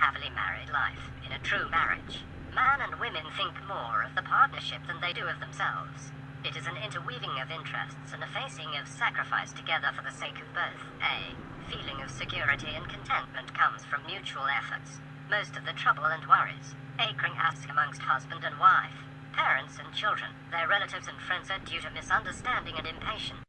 happily married life in a true marriage. Man and women think more of the partnership than they do of themselves. It is an interweaving of interests and a facing of sacrifice together for the sake of both. A feeling of security and contentment comes from mutual efforts. Most of the trouble and worries, acring asks amongst husband and wife, parents and children, their relatives and friends are due to misunderstanding and impatience.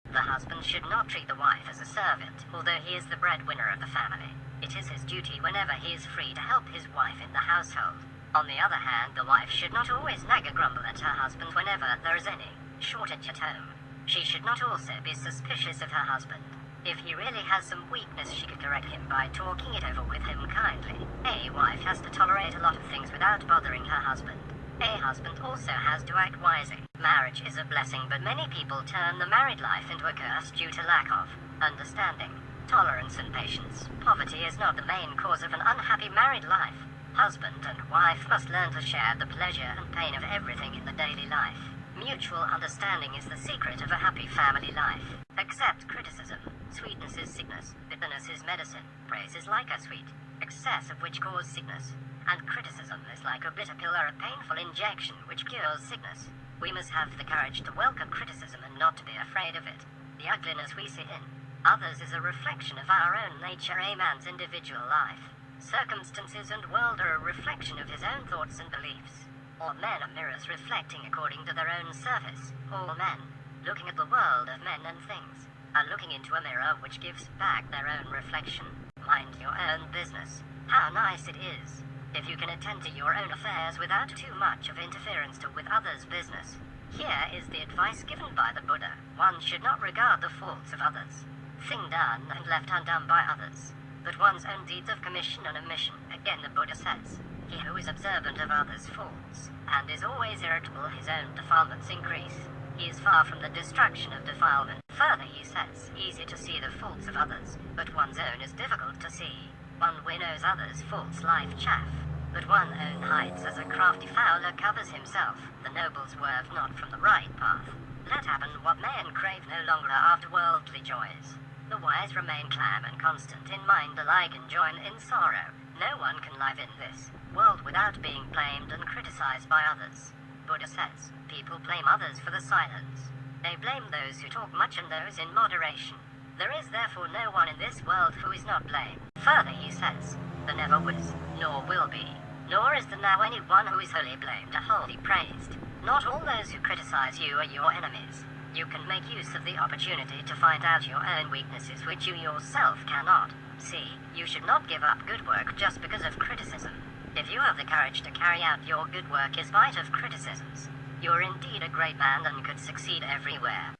The husband should not treat the wife as a servant, although he is the breadwinner of the family. It is his duty whenever he is free to help his wife in the household. On the other hand, the wife should not always nag or grumble at her husband whenever there is any shortage at home. She should not also be suspicious of her husband. If he really has some weakness, she could correct him by talking it over with him kindly. A wife has to tolerate a lot of things without bothering her husband. A husband also has to act wisely. Marriage is a blessing, but many people turn the married life into a curse due to lack of understanding, tolerance and patience. Poverty is not the main cause of an unhappy married life. Husband and wife must learn to share the pleasure and pain of everything in the daily life. Mutual understanding is the secret of a happy family life. Accept criticism. Sweetness is sickness, bitterness is medicine, praise is like a sweet, excess of which cause sickness, and criticism is like a bitter pill or a painful injection which cures sickness. We must have the courage to welcome criticism and not to be afraid of it. The ugliness we see in others is a reflection of our own nature. A man's individual life, circumstances and world are a reflection of his own thoughts and beliefs. All men are mirrors reflecting according to their own surface. All men, looking at the world of men and things, are looking into a mirror which gives back their own reflection. Mind your own business. How nice it is if you can attend to your own affairs without too much of interference with others' business. Here is the advice given by the Buddha. One should not regard the faults of others, thing done and left undone by others, but one's own deeds of commission and omission. Again the Buddha says, he who is observant of others' faults, and is always irritable, his own defilements increase. He is far from the destruction of defilement. Further, he says, easy to see the faults of others, but one's own is difficult to see. One winnows others' faults life chaff, but one own hides as a crafty fowler covers himself. The noble swerve not from the right path. Let happen what may and crave no longer after worldly joys. The wise remain calm and constant in mind alike and join in sorrow. No one can live in this world without being blamed and criticized by others. Buddha says, people blame others for the silence. They blame those who talk much and those in moderation. There is therefore no one in this world who is not blamed. Further he says, there never was, nor will be, nor is there now anyone who is wholly blamed or wholly praised. Not all those who criticize you are your enemies. You can make use of the opportunity to find out your own weaknesses which you yourself cannot see. You should not give up good work just because of criticism. If you have the courage to carry out your good work in spite of criticisms, you are indeed a great man and could succeed everywhere.